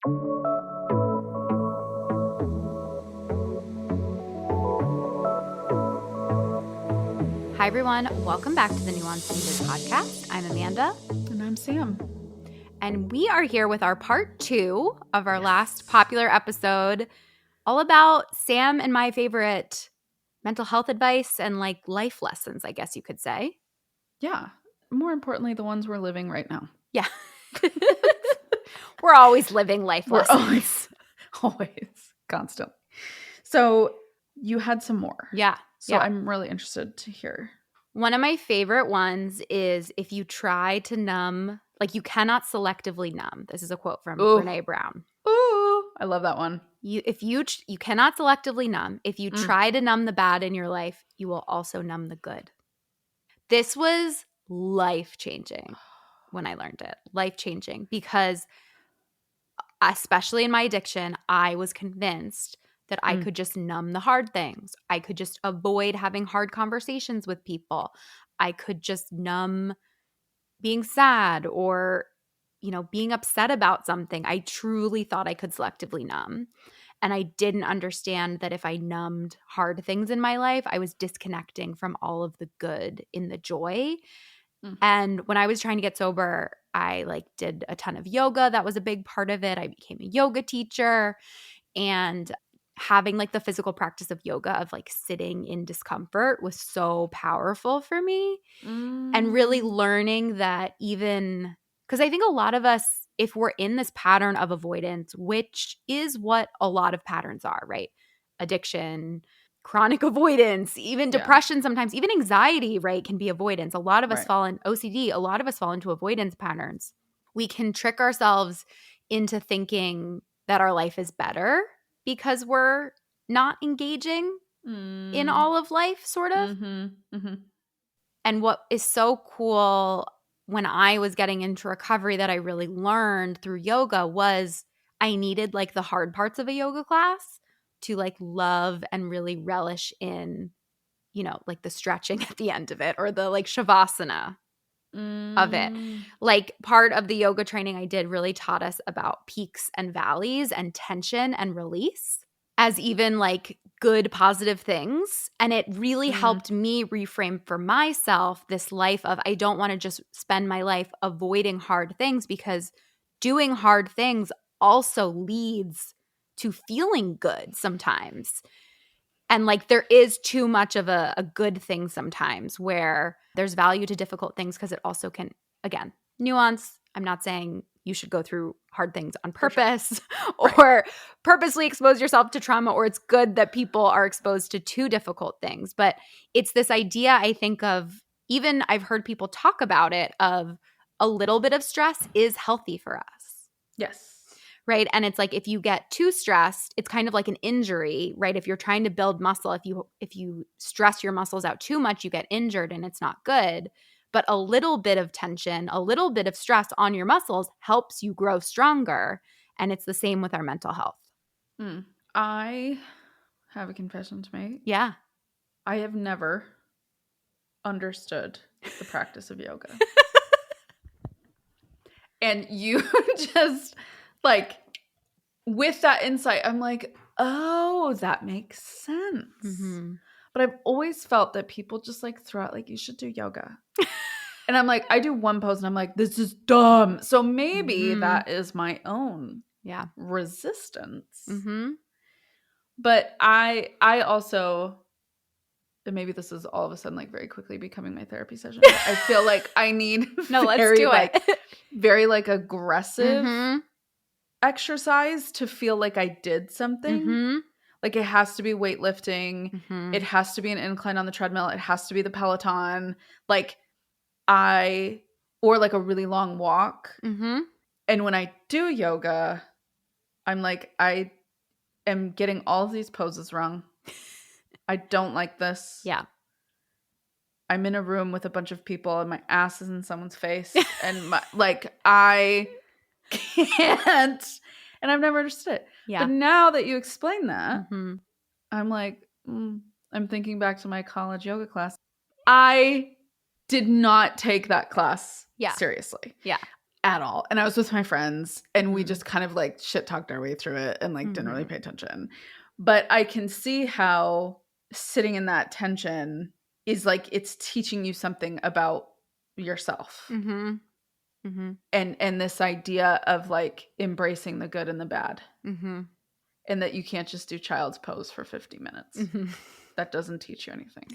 Hi, everyone. Welcome back to the Nuance Needed podcast. I'm Amanda. And I'm Sam. And we are here with our part 2 of our last popular episode, all about Sam and my favorite mental health advice and like life lessons, I guess you could say. Yeah. More importantly, the ones we're living right now. Yeah. We're always living life lessons. Always. Constantly. So you had some more. Yeah. So I'm really interested to hear. One of my favorite ones is if you try to numb, like you cannot selectively numb. This is a quote from Brene Brown. Ooh, I love that one. You cannot selectively numb. If you try to numb the bad in your life, you will also numb the good. This was life-changing when I learned it. Life-changing because especially in my addiction, I was convinced that I could just numb the hard things. I could just avoid having hard conversations with people. I could just numb being sad or, being upset about something. I truly thought I could selectively numb. And I didn't understand that if I numbed hard things in my life, I was disconnecting from all of the good in the joy. And when I was trying to get sober, I did a ton of yoga. That was a big part of it. I became a yoga teacher, and having the physical practice of yoga of sitting in discomfort was so powerful for me. And really learning that even because I think a lot of us, if we're in this pattern of avoidance, which is what a lot of patterns are, right? Addiction, chronic avoidance, even depression sometimes, even anxiety, right, can be avoidance. A lot of us fall in OCD. A lot of us fall into avoidance patterns. We can trick ourselves into thinking that our life is better because we're not engaging in all of life, sort of. And what is so cool when I was getting into recovery that I really learned through yoga was I needed the hard parts of a yoga class to love and really relish in, the stretching at the end of it or the shavasana of it. Part of the yoga training I did really taught us about peaks and valleys and tension and release as even good positive things. And it really helped me reframe for myself this life of I don't want to just spend my life avoiding hard things, because doing hard things also leads to feeling good sometimes. And there is too much of a good thing sometimes where there's value to difficult things because it also can, again, nuance. I'm not saying you should go through hard things on purpose or purposely expose yourself to trauma, or it's good that people are exposed to too difficult things. But it's this idea, I think, of even I've heard people talk about it, of a little bit of stress is healthy for us. Yes. Right. And it's if you get too stressed, it's kind of like an injury, right? If you're trying to build muscle, if you stress your muscles out too much, you get injured and it's not good. But a little bit of tension, a little bit of stress on your muscles helps you grow stronger. And it's the same with our mental health. I have a confession to make. Yeah. I have never understood the practice of yoga. And you just with that insight, I'm oh, that makes sense. But I've always felt that people just throw out you should do yoga. And I'm I do one pose and I'm this is dumb. So maybe that is my own resistance. But I also, and maybe this is all of a sudden very quickly becoming my therapy session. I feel I need let's do it. Very aggressive exercise to feel I did something. It has to be weightlifting. It has to be an incline on the treadmill. It has to be the Peloton. Or a really long walk. And when I do yoga, I'm I am getting all of these poses wrong. I don't like this. Yeah. I'm in a room with a bunch of people and my ass is in someone's face. And I can't. And I've never understood it. Yeah. But now that you explain that, I'm I'm thinking back to my college yoga class. I did not take that class seriously. Yeah. at all. And I was with my friends and we just kind of like shit talked our way through it and like didn't really pay attention. But I can see how sitting in that tension is like it's teaching you something about yourself. And this idea of like embracing the good and the bad. And that you can't just do child's pose for 50 minutes. That doesn't teach you anything.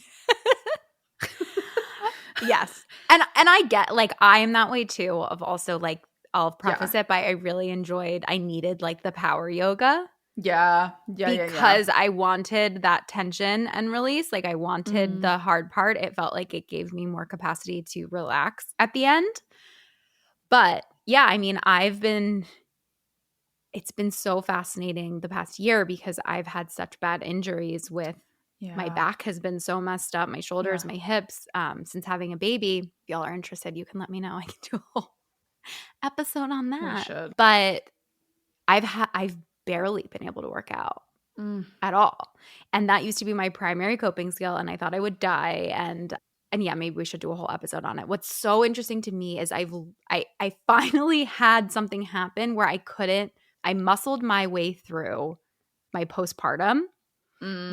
Yes. And I get, like, I am that way too, of also like, I'll preface it by I needed like the power yoga. Because I wanted that tension and release. Like I wanted the hard part. It felt like it gave me more capacity to relax at the end. But yeah, I mean, it's been so fascinating the past year because I've had such bad injuries with my back has been so messed up, my shoulders, my hips, since having a baby. If y'all are interested, you can let me know. I can do a whole episode on that. We should. But I've barely been able to work out at all. And that used to be my primary coping skill, and I thought I would die. And yeah, maybe we should do a whole episode on it. What's so interesting to me is I finally had something happen where I muscled my way through my postpartum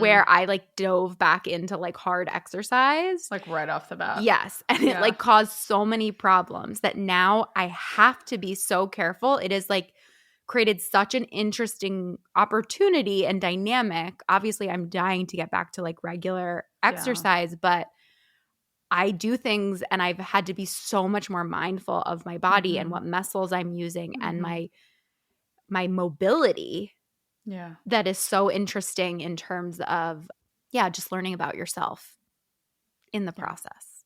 where I like dove back into like hard exercise. Like right off the bat. Yes. And it like caused so many problems that now I have to be so careful. It is like created such an interesting opportunity and dynamic. Obviously, I'm dying to get back to like regular exercise, but I do things and I've had to be so much more mindful of my body and what muscles I'm using and my mobility. Yeah. That is so interesting in terms of, just learning about yourself in the process.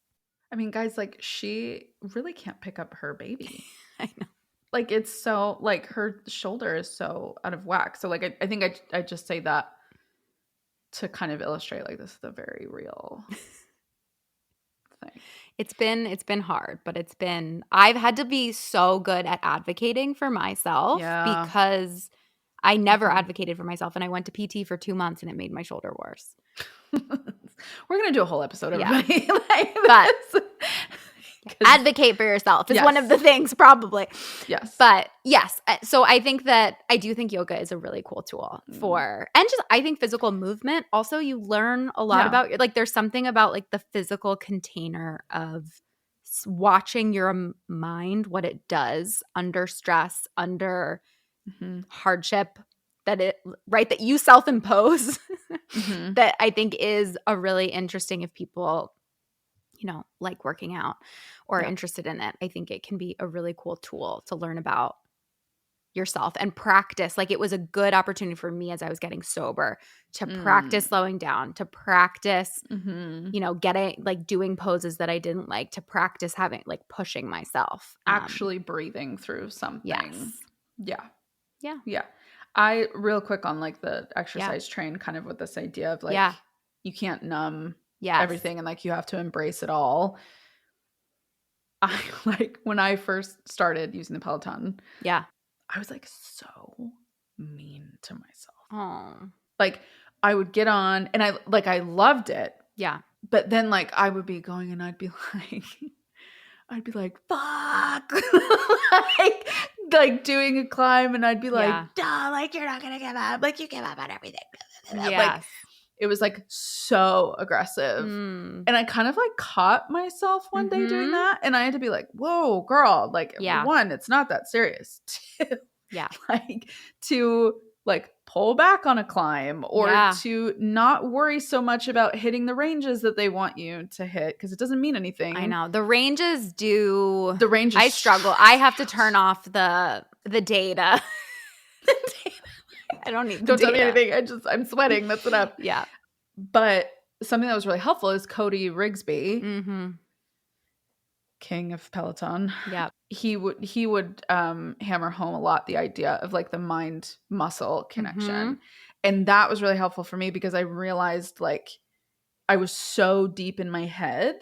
I mean, guys, like she really can't pick up her baby. I know. Like it's so, like her shoulder is so out of whack. So like I think I just say that to kind of illustrate like this is a very real thing. It's been hard, but I've had to be so good at advocating for myself because I never advocated for myself, and I went to PT for 2 months and it made my shoulder worse. We're going to do a whole episode, everybody. But advocate for yourself is one of the things probably. Yes. But yes, so I do think yoga is a really cool tool and just I think physical movement. Also, you learn a lot about, like there's something about like the physical container of watching your mind, what it does under stress, under hardship that you self-impose that I think is a really interesting if people, like working out or interested in it. I think it can be a really cool tool to learn about yourself and practice. Like it was a good opportunity for me as I was getting sober to practice slowing down, to practice, getting like doing poses that I didn't like, to practice having like pushing myself. Actually breathing through something. Yes. Yeah. I real quick on like the exercise train kind of with this idea of like you can't numb everything and like you have to embrace it all. I like when I first started using the Peloton. I was like so mean to myself. Oh. Like I would get on and I loved it. Yeah. But then like I would be going and I'd be like, fuck. like doing a climb and I'd be like, duh, like you're not gonna give up. Like you give up on everything. Like it was like so aggressive. And I kind of like caught myself one day doing that. And I had to be like, whoa, girl. Like one, it's not that serious. Two, like to like pull back on a climb or to not worry so much about hitting the ranges that they want you to hit because it doesn't mean anything. I know. The ranges I struggle. I have to turn off the data. I don't need Don't tell me anything. I'm sweating. That's enough. Yeah. But something that was really helpful is Cody Rigsby, king of Peloton. Yeah. He would hammer home a lot the idea of like the mind muscle connection. And that was really helpful for me because I realized like I was so deep in my head.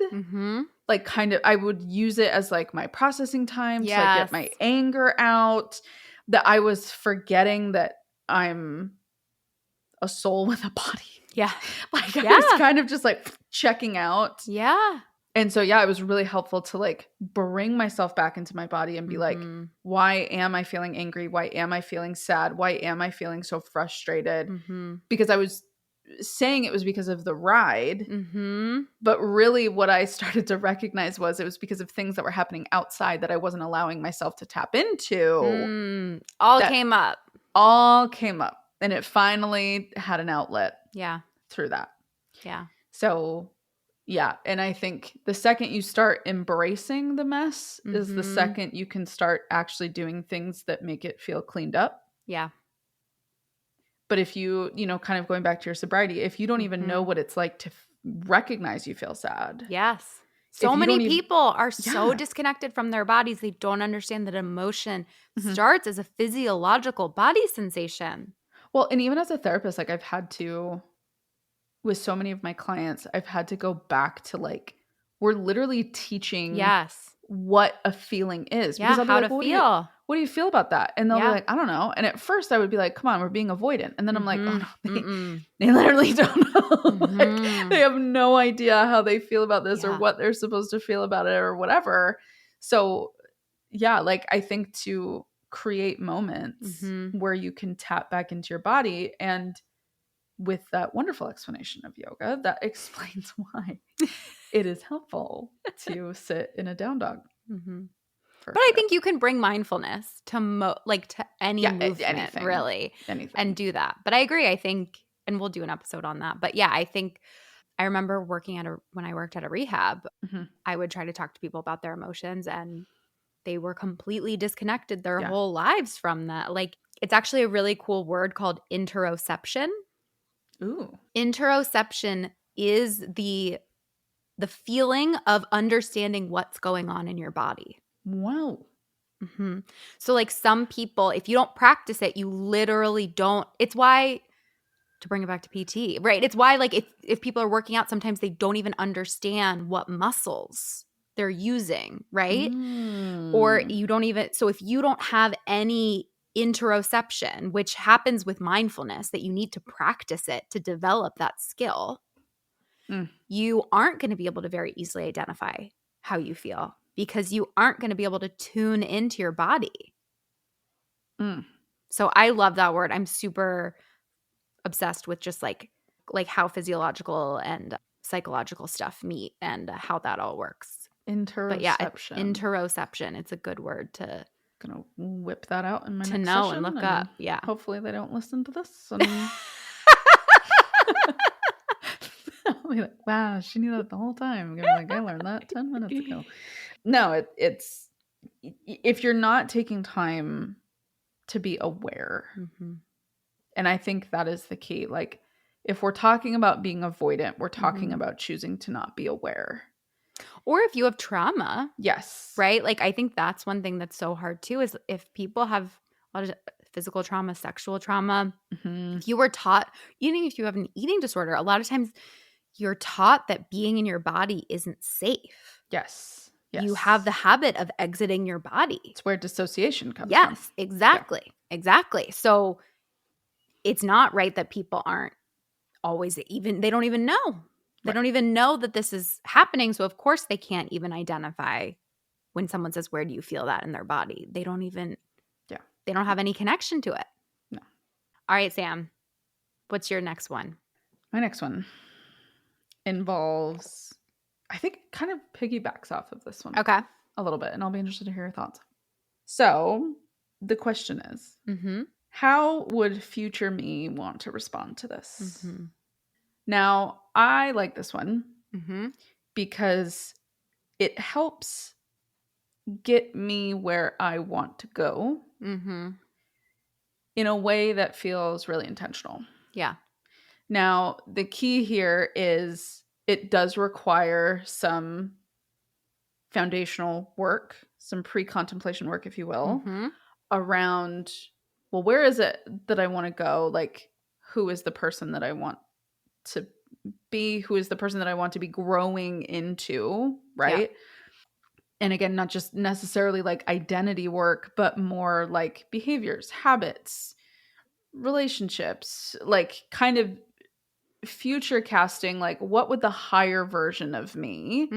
Like kind of I would use it as like my processing time to like get my anger out, that I was forgetting that I'm a soul with a body. Yeah. Like I was kind of just like checking out. Yeah. And so, yeah, it was really helpful to like bring myself back into my body and be like, why am I feeling angry? Why am I feeling sad? Why am I feeling so frustrated? Because I was saying it was because of the ride. But really what I started to recognize was it was because of things that were happening outside that I wasn't allowing myself to tap into. All came up. All came up. And it finally had an outlet. Yeah. Through that. Yeah. So, yeah. And I think the second you start embracing the mess is the second you can start actually doing things that make it feel cleaned up. Yeah. But if you, kind of going back to your sobriety, if you don't even know what it's like to recognize you feel sad. Yes. So many people are so disconnected from their bodies. They don't understand that emotion starts as a physiological body sensation. Well, and even as a therapist, like I've had to, with so many of my clients, I've had to go back to like, we're literally teaching what a feeling is. Yeah, because how to feel. What do you feel about that? And they'll be like, I don't know. And at first I would be like, come on, we're being avoidant. And then I'm like, oh no, they literally don't know. Like, they have no idea how they feel about this or what they're supposed to feel about it or whatever. So yeah, like I think to create moments where you can tap back into your body, and with that wonderful explanation of yoga, that explains why it is helpful to sit in a down dog. But I think you can bring mindfulness to to any movement, really, and do that. But I agree. I think, and we'll do an episode on that. But yeah, I think I remember when I worked at a rehab, I would try to talk to people about their emotions, and they were completely disconnected their whole lives from that. Like, it's actually a really cool word called interoception. Ooh. Interoception is the feeling of understanding what's going on in your body. Wow. So like some people, if you don't practice it, you literally don't. It's why, to bring it back to PT, right? It's why like if people are working out, sometimes they don't even understand what muscles they're using, right? Or you don't even, so if you don't have any interoception, which happens with mindfulness, that you need to practice it to develop that skill, you aren't going to be able to very easily identify how you feel, because you aren't going to be able to tune into your body. So I love that word. I'm super obsessed with just like how physiological and psychological stuff meet and how that all works. Interoception. But yeah, interoception. It's a good word to gonna whip that out in my to next know session and look up. Yeah. Hopefully they don't listen to this. And I'll be like, wow, she knew that the whole time. I'm gonna be like, I learned that 10 minutes ago. No, it's if you're not taking time to be aware. And I think that is the key. Like, if we're talking about being avoidant, we're talking about choosing to not be aware. Or if you have trauma. Yes. Right? Like, I think that's one thing that's so hard too, is if people have a lot of physical trauma, sexual trauma, if you were taught, even if you have an eating disorder, a lot of times you're taught that being in your body isn't safe. Yes. You have the habit of exiting your body. It's where dissociation comes from. Yes, exactly. Yeah. Exactly. So it's not right that people aren't always they don't even know. They don't even know that this is happening. So of course they can't even identify when someone says, where do you feel that in their body? They don't even, they don't have any connection to it. No. All right, Sam, what's your next one? My next one involves, I think it kind of piggybacks off of this one. Okay. A little bit, and I'll be interested to hear your thoughts. So the question is, how would future me want to respond to this? Now, I like this one because it helps get me where I want to go in a way that feels really intentional. Yeah. Now, the key here is it does require some foundational work, some pre-contemplation work, if you will, around, well, where is it that I want to go? Like, who is the person that I want to be? Who is the person that I want to be growing into, right? Yeah. And again, not just necessarily like identity work, but more like behaviors, habits, relationships, like kind of future casting, like, what would the higher version of me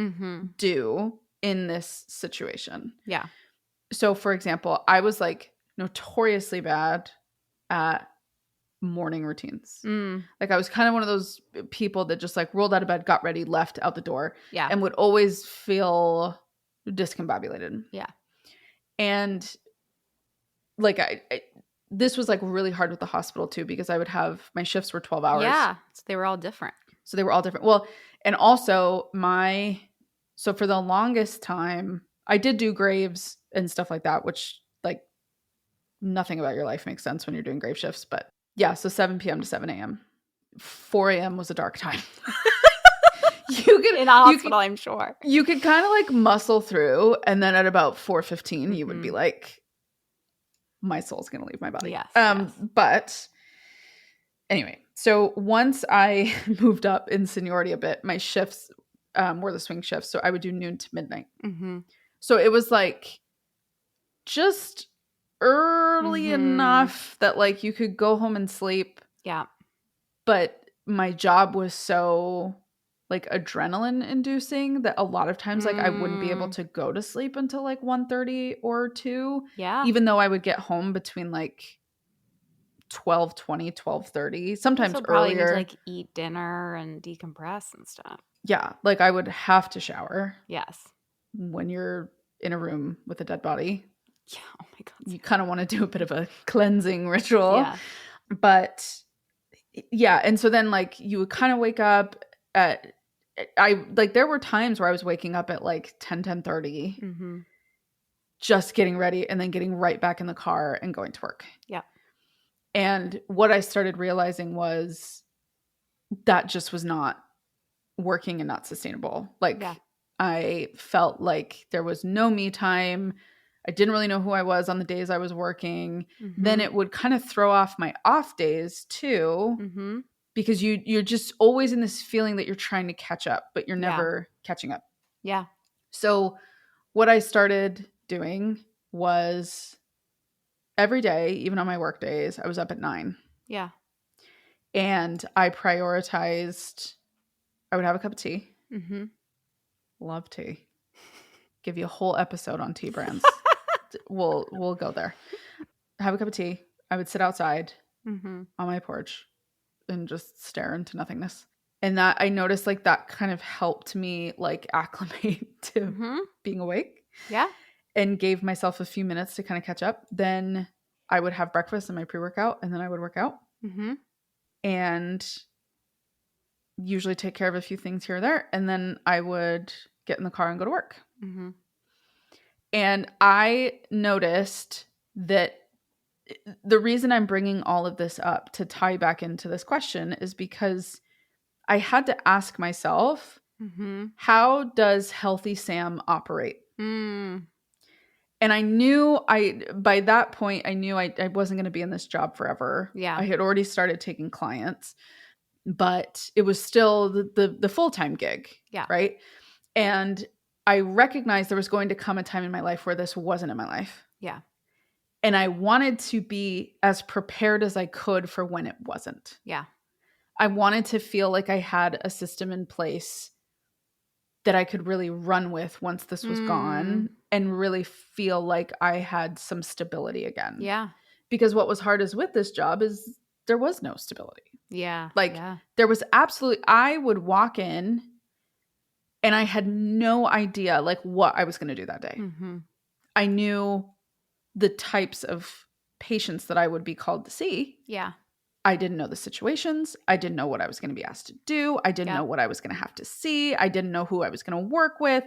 do in this situation? Yeah. So, for example, I was like notoriously bad at morning routines. Like, I was kind of one of those people that just like rolled out of bed, got ready, left out the door, and would always feel discombobulated. Yeah. And like, this was like really hard with the hospital too, because I would have, my shifts were 12 hours. Yeah. So they were all different. Well, and also so for the longest time, I did do graves and stuff like that, which like nothing about your life makes sense when you're doing grave shifts. But yeah, so 7 p.m. to 7 a.m. 4 a.m. was a dark time. In a hospital, I'm sure. You could kind of like muscle through, and then at about 4:15, you would be like, my soul's going to leave my body. Yes, But anyway, so once I moved up in seniority a bit, my shifts were the swing shifts. So I would do noon to midnight. So it was like just early enough that like you could go home and sleep. Yeah. But my job was so like adrenaline inducing that a lot of times like I wouldn't be able to go to sleep until like 1:30 or 2. Yeah. Even though I would get home between like 12:20, 12:30, sometimes also earlier. Probably need to like eat dinner and decompress and stuff. Yeah, like I would have to shower. Yes. When you're in a room with a dead body. Yeah. Oh my God. You kind of want to do a bit of a cleansing ritual. Yeah. But yeah, and so then like you would kind of wake up at, there were times where I was waking up at like 10:30, just getting ready and then getting right back in the car and going to work. Yeah. And what I started realizing was that just was not working and not sustainable. Like I felt like there was no me time. I didn't really know who I was on the days I was working. Then it would kind of throw off my off days too, because you're just always in this feeling that you're trying to catch up, but you're never catching up. Yeah. So what I started doing was every day, even on my work days, I was up at 9. Yeah. And I prioritized, I would have a cup of tea. Love tea. Give you a whole episode on tea brands. We'll go there. Have a cup of tea. I would sit outside on my porch and just stare into nothingness. And that I noticed like that kind of helped me like acclimate to being awake. Yeah. And gave myself a few minutes to kind of catch up. Then I would have breakfast and my pre-workout, and then I would work out. And usually take care of a few things here or there. And then I would get in the car and go to work. And I noticed that the reason I'm bringing all of this up to tie back into this question is because I had to ask myself, how does healthy Sam operate? And I knew by that point, I knew I wasn't going to be in this job forever. Yeah. I had already started taking clients, but it was still the full-time gig. Yeah. Right. And I recognized there was going to come a time in my life where this wasn't in my life. Yeah. And I wanted to be as prepared as I could for when it wasn't. Yeah. I wanted to feel like I had a system in place that I could really run with once this was gone, and really feel like I had some stability again. Yeah. Because what was hard is with this job is there was no stability. Yeah. Like there was I would walk in and I had no idea like what I was going to do that day. I knew the types of patients that I would be called to see. Yeah. I didn't know the situations. I didn't know what I was going to be asked to do. I didn't know what I was going to have to see. I didn't know who I was going to work with.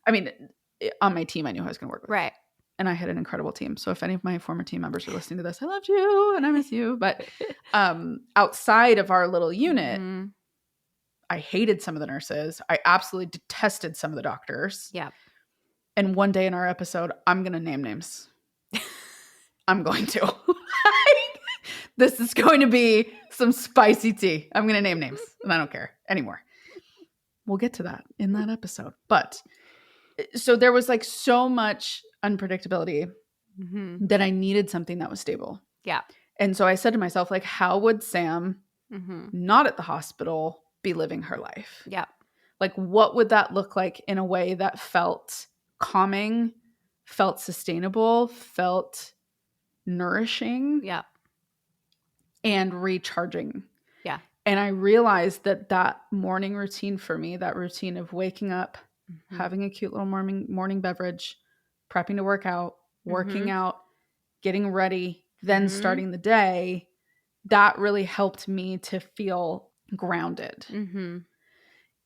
I mean, on my team, I knew who I was going to work with. Right. And I had an incredible team. So if any of my former team members are listening to this, I loved you and I miss you. But outside of our little unit, I hated some of the nurses. I absolutely detested some of the doctors. Yeah. And one day in our episode, I'm going to name names. I'm going to. This is going to be some spicy tea. I'm going to name names and I don't care anymore. We'll get to that in that episode. But so there was like so much unpredictability that I needed something that was stable. Yeah. And so I said to myself, like, how would Sam not at the hospital, be living her life? Yeah. Like, what would that look like in a way that felt calming, felt sustainable, felt nourishing, Yeah. and recharging? Yeah. And I realized that morning routine for me, that routine of waking up, having a cute little morning beverage, prepping to work out, working out, getting ready, then starting the day, that really helped me to feel grounded.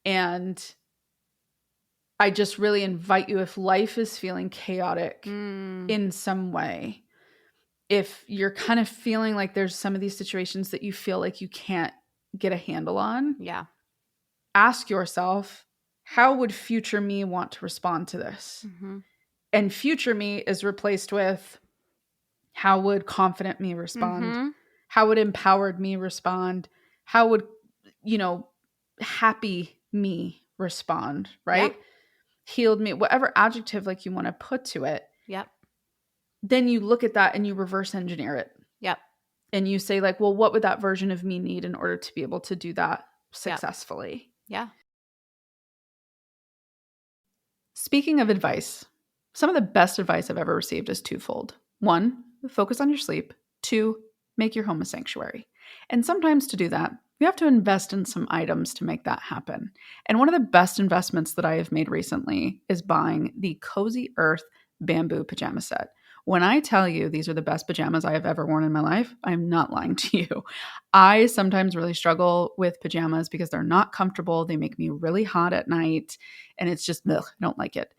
And I just really invite you, if life is feeling chaotic in some way, if you're kind of feeling like there's some of these situations that you feel like you can't get a handle on, Yeah. ask yourself, how would future me want to respond to this? And future me is replaced with, how would confident me respond? How would empowered me respond? How would, happy me respond, right? Yeah. Healed me, whatever adjective like you want to put to it. Yep. Then you look at that and you reverse engineer it. Yep. And you say like, well, what would that version of me need in order to be able to do that successfully? Yeah. Speaking of advice, some of the best advice I've ever received is twofold. 1, focus on your sleep. 2, make your home a sanctuary. And sometimes to do that, you have to invest in some items to make that happen. And one of the best investments that I have made recently is buying the Cozy Earth bamboo pajama set. When I tell you these are the best pajamas I have ever worn in my life, I'm not lying to you. I sometimes really struggle with pajamas because they're not comfortable. They make me really hot at night, and it's just, ugh, I don't like it.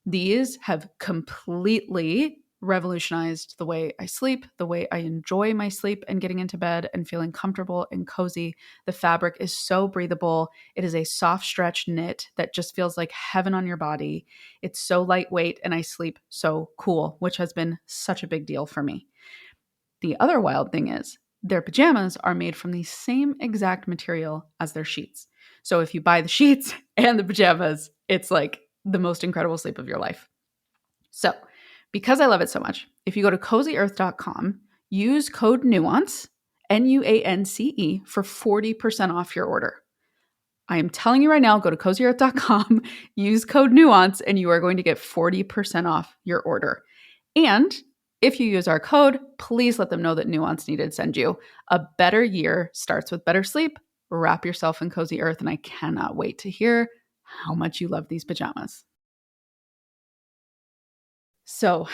These have completely revolutionized the way I sleep, the way I enjoy my sleep and getting into bed and feeling comfortable and cozy. The fabric is so breathable. It is a soft stretch knit that just feels like heaven on your body. It's so lightweight and I sleep so cool, which has been such a big deal for me. The other wild thing is their pajamas are made from the same exact material as their sheets. So if you buy the sheets and the pajamas, it's like the most incredible sleep of your life. So because I love it so much, if you go to cozyearth.com, use code NUANCE, NUANCE, for 40% off your order. I am telling you right now, go to cozyearth.com, use code NUANCE, and you are going to get 40% off your order. And if you use our code, please let them know that Nuance Needed send you. A better year starts with better sleep. Wrap yourself in cozy earth, and I cannot wait to hear how much you love these pajamas. So,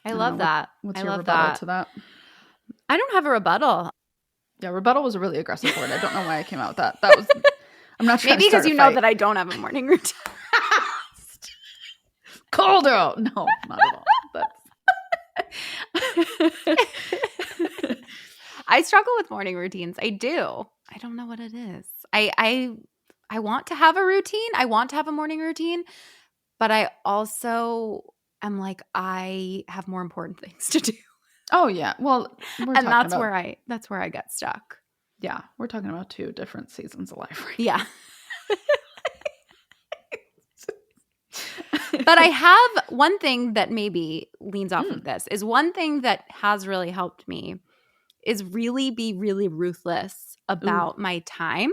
I love that. What's your rebuttal to that? I don't have a rebuttal. Yeah, rebuttal was a really aggressive word. I don't know why I came out with that. That was, I'm not trying Maybe to start because you know that I don't have a morning routine. Cold out. No, not at all. I struggle with morning routines. I do. I don't know what it is. I want to have a routine. I want to have a morning routine, but I also am like, I have more important things to do. Oh yeah. Well, that's where I get stuck. Yeah, we're talking about 2 different seasons of life right now. But I have one thing that maybe leans off of this is one thing that has really helped me is really be really ruthless about my time.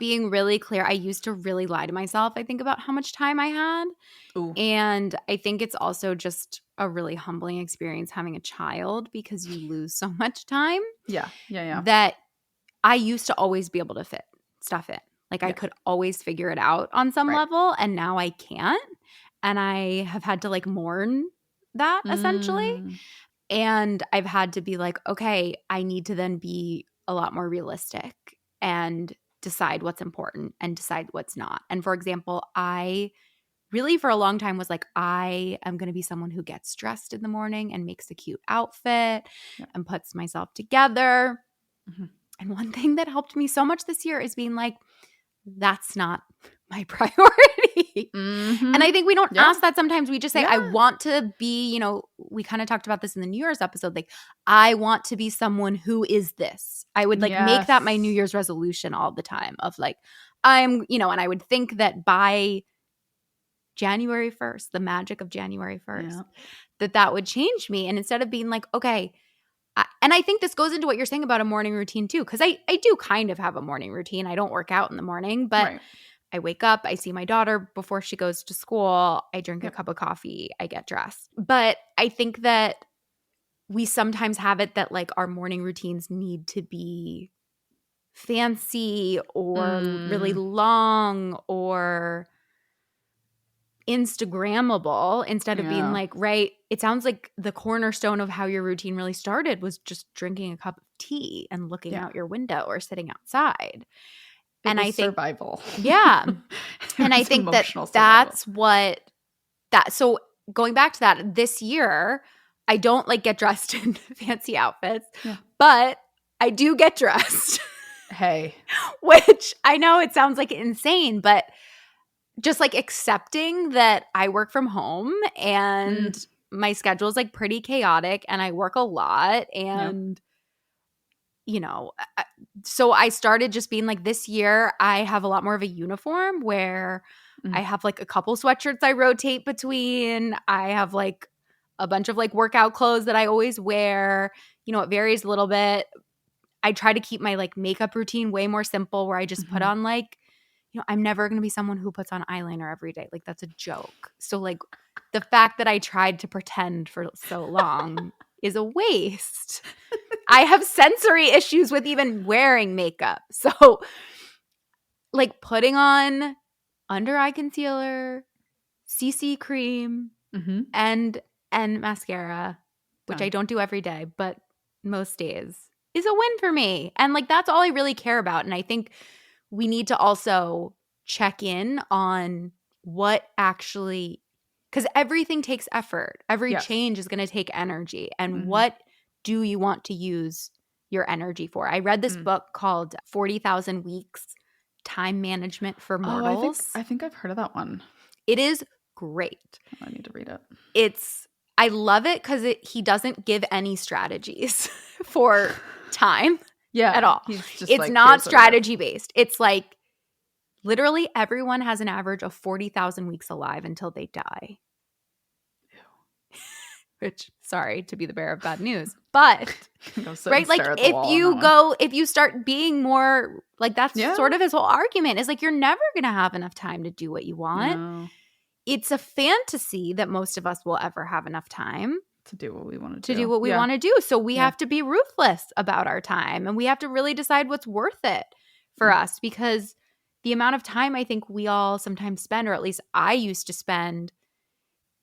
Being really clear. I used to really lie to myself, I think, about how much time I had. And I think it's also just a really humbling experience having a child because you lose so much time. Yeah. That I used to always be able to fit stuff in. Like I could always figure it out on some level, and now I can't. And I have had to like mourn that essentially. And I've had to be like, okay, I need to then be a lot more realistic and decide what's important and decide what's not. And for example, I really for a long time was like, I am going to be someone who gets dressed in the morning and makes a cute outfit and puts myself together. And one thing that helped me so much this year is being like, that's not my priority. And I think we don't ask that sometimes. We just say, I want to be, we kind of talked about this in the New Year's episode. Like, I want to be someone who is this. I would like make that my New Year's resolution all the time of like, and I would think that by January 1st, the magic of January 1st, that would change me. And instead of being like, okay, and I think this goes into what you're saying about a morning routine too, because I do kind of have a morning routine. I don't work out in the morning, but Right. I wake up, I see my daughter before she goes to school, I drink a cup of coffee, I get dressed. But I think that we sometimes have it that like our morning routines need to be fancy or really long or Instagrammable instead of being like, right, it sounds like the cornerstone of how your routine really started was just drinking a cup of tea and looking out your window or sitting outside. And I think survival. Yeah. And I think that's what that, so going back to that, this year, I don't like get dressed in fancy outfits, but I do get dressed. Hey. Which I know it sounds like insane, but just like accepting that I work from home and my schedule is like pretty chaotic and I work a lot and you know, so I started just being like, this year I have a lot more of a uniform where I have like a couple sweatshirts I rotate between. I have like a bunch of like workout clothes that I always wear. You know, it varies a little bit. I try to keep my like makeup routine way more simple where I just put on like, you know, I'm never going to be someone who puts on eyeliner every day. Like that's a joke. So like the fact that I tried to pretend for so long is a waste. I have sensory issues with even wearing makeup. So like putting on under eye concealer, CC cream, and mascara, which I don't do every day, but most days is a win for me. And like that's all I really care about. And I think we need to also check in on what actually, because everything takes effort. Every change is going to take energy. And what do you want to use your energy for? I read this book called 40,000 Weeks, Time Management for Mortals. I think I've heard of that one. It is great. I need to read it. I love it because he doesn't give any strategies for time at all. It's like, not strategy based. It's like literally everyone has an average of 40,000 weeks alive until they die. Which, sorry to be the bearer of bad news, but right, like if you start being more like that's sort of his whole argument is like you're never gonna have enough time to do what you want. No. It's a fantasy that most of us will ever have enough time to do what we want to do. So we have to be ruthless about our time and we have to really decide what's worth it for us, because the amount of time I think we all sometimes spend, or at least I used to spend,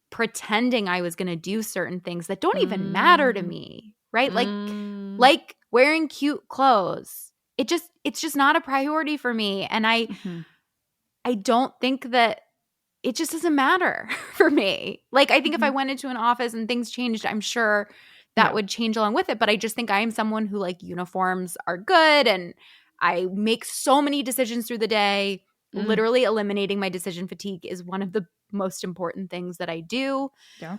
pretending I was going to do certain things that don't even matter to me, right? Like wearing cute clothes. It's just not a priority for me. And I don't think that it just doesn't matter for me. Like, I think if I went into an office and things changed, I'm sure that would change along with it. But I just think I am someone who like uniforms are good and I make so many decisions through the day. Literally eliminating my decision fatigue is one of the most important things that I do. Yeah.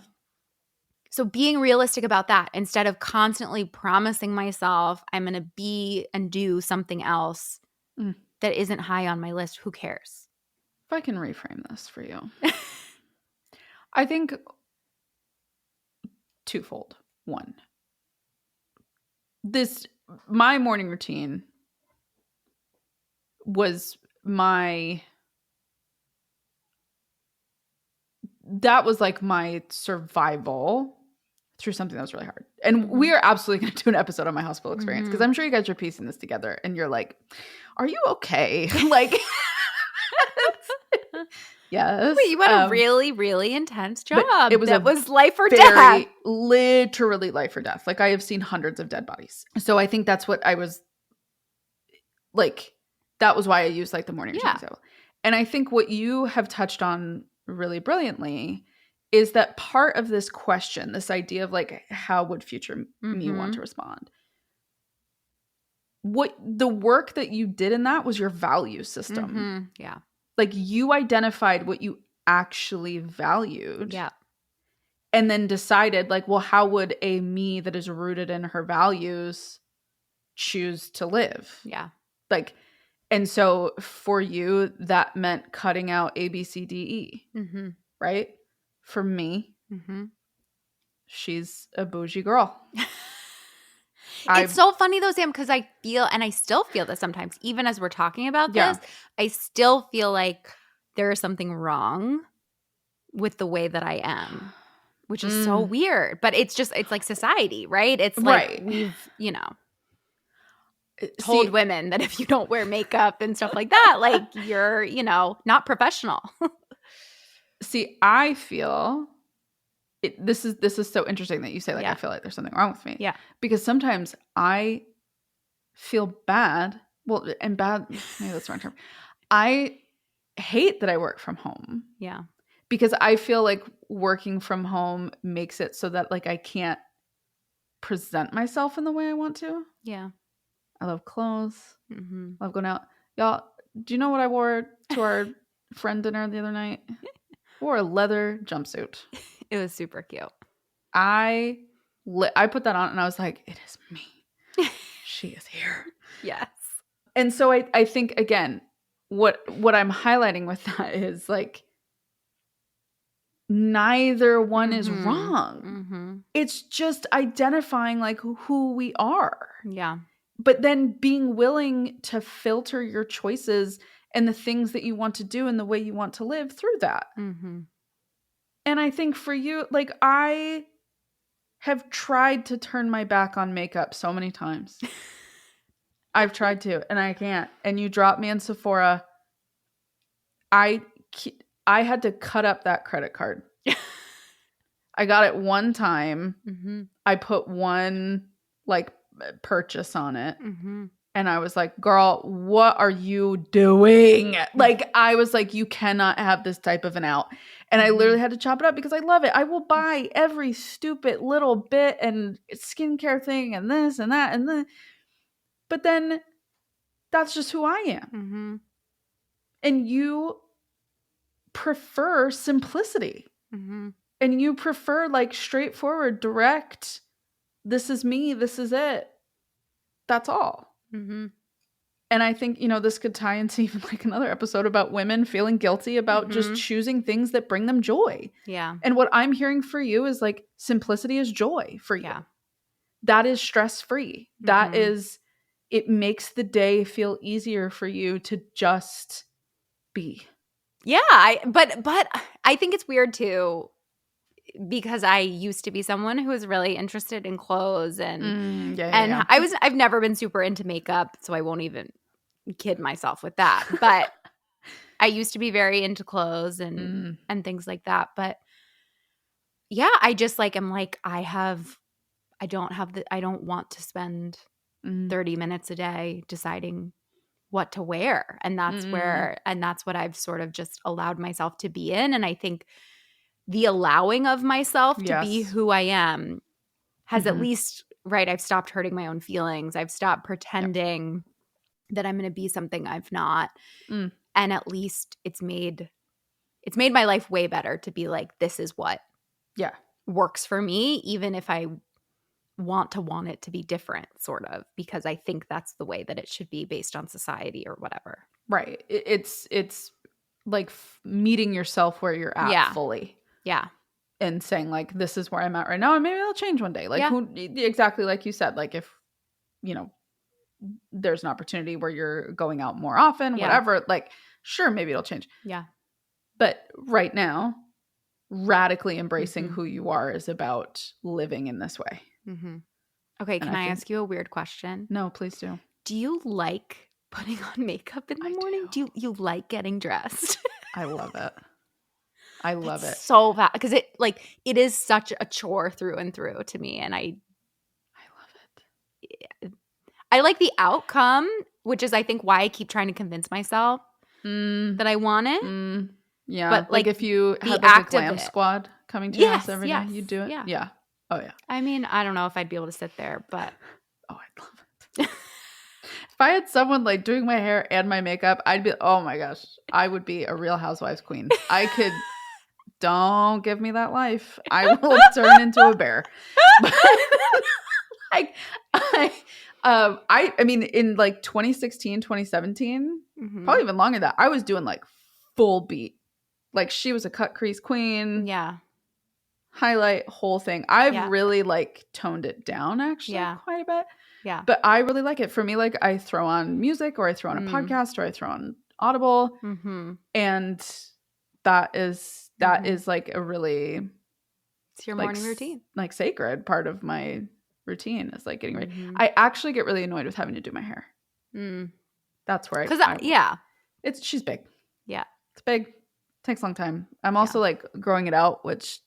So being realistic about that instead of constantly promising myself I'm going to be and do something else that isn't high on my list, who cares? If I can reframe this for you. I think twofold. One, my morning routine was that was like my survival through something that was really hard. And we are absolutely going to do an episode on my hospital experience because I'm sure you guys are piecing this together and you're like, are you okay? Like, yes. Wait, you had a really, really intense job. It was life or death. Literally life or death. Like I have seen hundreds of dead bodies. So I think that's what I was like, that was why I used like the morning routine example. And I think what you have touched on really brilliantly is that part of this question, this idea of like, how would future me want to respond? What the work that you did in that was your value system. Yeah. Like you identified what you actually valued. Yeah. And then decided like, well, how would a me that is rooted in her values choose to live? Yeah. Like, and so for you, that meant cutting out A, B, C, D, E. Right? For me, she's a bougie girl. It's so funny though, Sam, because I feel, and I still feel this sometimes, even as we're talking about this, I still feel like there is something wrong with the way that I am, which is so weird. But it's like society, right? It's like we've, told women that if you don't wear makeup and stuff like that, like you're, not professional. See, I feel this is so interesting that you say like I feel like there's something wrong with me. Yeah. Because sometimes I feel bad. Well, and bad, maybe that's the wrong term. I hate that I work from home. Yeah. Because I feel like working from home makes it so that like I can't present myself in the way I want to. Yeah. I love clothes. Mm-hmm. I love going out. Y'all, do you know what I wore to our friend dinner the other night? I wore a leather jumpsuit. It was super cute. I put that on and I was like, it is me. She is here. Yes. And so I think, again, what I'm highlighting with that is like, neither one is wrong. Mm-hmm. It's just identifying like who we are. Yeah. But then being willing to filter your choices and the things that you want to do and the way you want to live through that. Mm-hmm. And I think for you, like I have tried to turn my back on makeup so many times. I've tried to, and I can't. And you dropped me in Sephora. I had to cut up that credit card. I got it one time. Mm-hmm. I put one like purchase on it. Mm-hmm. And I was like, girl, what are you doing? Like, I was like, you cannot have this type of an out. And I literally had to chop it up because I love it. I will buy every stupid little bit and skincare thing and this and that and then. But then that's just who I am. Mm-hmm. And you prefer simplicity. Mm-hmm. And you prefer like straightforward, direct, this is me, this is it. That's all. Mm-hmm. And I think, this could tie into even like another episode about women feeling guilty about just choosing things that bring them joy. Yeah. And what I'm hearing for you is like simplicity is joy for you. Yeah. That is stress-free. Mm-hmm. That is, it makes the day feel easier for you to just be. Yeah. But I think it's weird too, because I used to be someone who was really interested in clothes and I've never been super into makeup, so I won't even kid myself with that. But I used to be very into clothes and things like that. But yeah, I just like am like I don't want to spend 30 minutes a day deciding what to wear. And that's that's what I've sort of just allowed myself to be in. And I think the allowing of myself to be who I am has at least, right, I've stopped hurting my own feelings. I've stopped pretending that I'm going to be something I've not. And at least it's made my life way better to be like, this is what works for me, even if I want it to be different, sort of, because I think that's the way that it should be based on society or whatever. Right. It's like meeting yourself where you're at fully. Yeah. And saying like, this is where I'm at right now. And maybe it'll change one day. Like exactly like you said, like if, there's an opportunity where you're going out more often, whatever, like, sure, maybe it'll change. Yeah. But right now, radically embracing who you are is about living in this way. Mm-hmm. Okay. Can I ask you a weird question? No, please do. Do you like putting on makeup in the morning? Do you like getting dressed? I love it. I love it so bad because it is such a chore through and through to me, and I love it. I like the outcome, which is I think why I keep trying to convince myself that I want it. Yeah, but like if you had like a glam squad coming to your house every day, you'd do it. Yeah. Oh yeah. I mean, I don't know if I'd be able to sit there, but oh, I'd love it. If I had someone like doing my hair and my makeup, I'd be, oh my gosh, I would be a Real Housewives queen. I could. Don't give me that life. I will turn into a bear. But, like, I mean, in like 2016, 2017, probably even longer than that, I was doing like full beat. Like she was a cut crease queen. Yeah. highlight, whole thing. I've really like toned it down actually quite a bit. Yeah. But I really like it. For me, like I throw on music or I throw on a podcast or I throw on Audible. And that is like a really, it's your morning routine. Like sacred part of my routine is like getting ready. I actually get really annoyed with having to do my hair. That's where she's big. Yeah. It's big. Takes a long time. I'm also like growing it out, which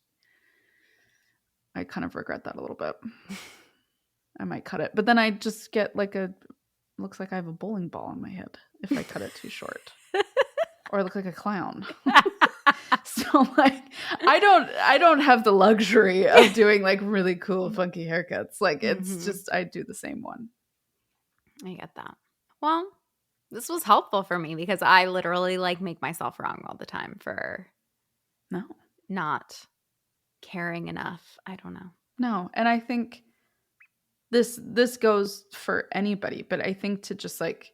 I kind of regret that a little bit. I might cut it. But then I just get like looks like I have a bowling ball on my head if I cut it too short. Or I look like a clown. So like I don't have the luxury of doing like really cool funky haircuts. Like it's just I do the same one. I get that. Well, this was helpful for me because I literally like make myself wrong all the time for not caring enough. I don't know. No, and I think this goes for anybody, but I think to just like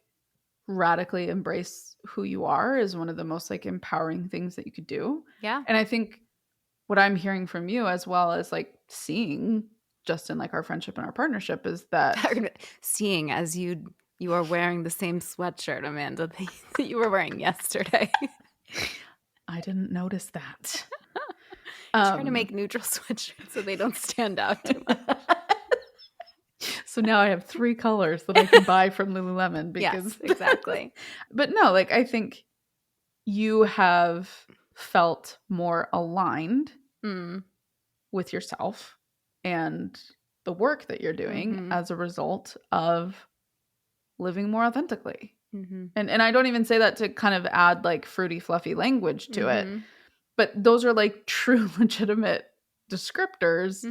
radically embrace who you are is one of the most like empowering things that you could do. Yeah. And I think what I'm hearing from you as well as like seeing just in like our friendship and our partnership is that seeing as you are wearing the same sweatshirt, Amanda, that you were wearing yesterday. I didn't notice that. Trying to make neutral sweatshirts so they don't stand out too much. So now I have 3 colors that I can buy from Lululemon because yes, exactly. But no, like I think you have felt more aligned with yourself and the work that you're doing as a result of living more authentically. And I don't even say that to kind of add like fruity, fluffy language to it. But those are like true, legitimate descriptors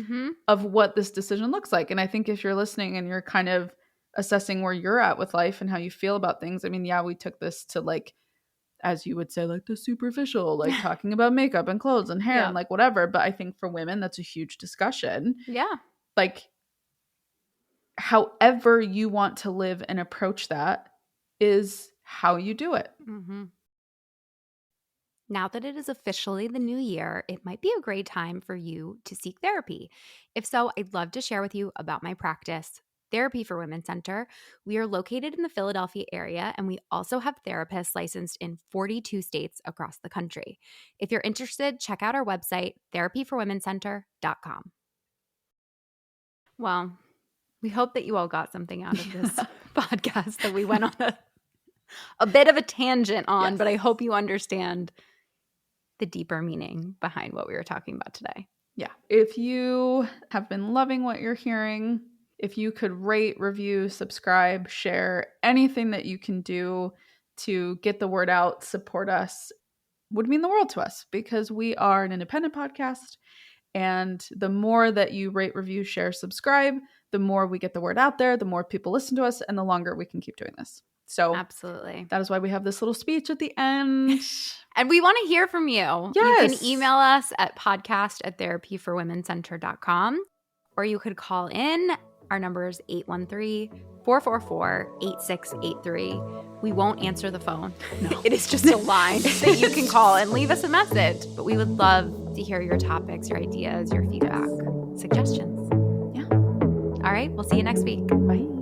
of what this decision looks like. And I think if you're listening and you're kind of assessing where you're at with life and how you feel about things, I mean, yeah, we took this to like, as you would say, like the superficial, like talking about makeup and clothes and hair and like whatever. But I think for women, that's a huge discussion. Yeah. Like, however you want to live and approach that is how you do it. Now that it is officially the new year, it might be a great time for you to seek therapy. If so, I'd love to share with you about my practice, Therapy for Women Center. We are located in the Philadelphia area, and we also have therapists licensed in 42 states across the country. If you're interested, check out our website, therapyforwomencenter.com. Well, we hope that you all got something out of this podcast that we went on a bit of a tangent on, but I hope you understand the deeper meaning behind what we were talking about today. Yeah. If you have been loving what you're hearing, if you could rate, review, subscribe, share, anything that you can do to get the word out, support us, would mean the world to us because we are an independent podcast. And the more that you rate, review, share, subscribe, the more we get the word out there, the more people listen to us, and the longer we can keep doing this. So absolutely. That is why we have this little speech at the end. And we want to hear from you. Yes. You can email us at podcast@therapyforwomencenter.com, or you could call in. Our number is 813-444-8683. We won't answer the phone. No. It is just a line that you can call and leave us a message. But we would love to hear your topics, your ideas, your feedback, suggestions. Yeah. All right. We'll see you next week. Bye.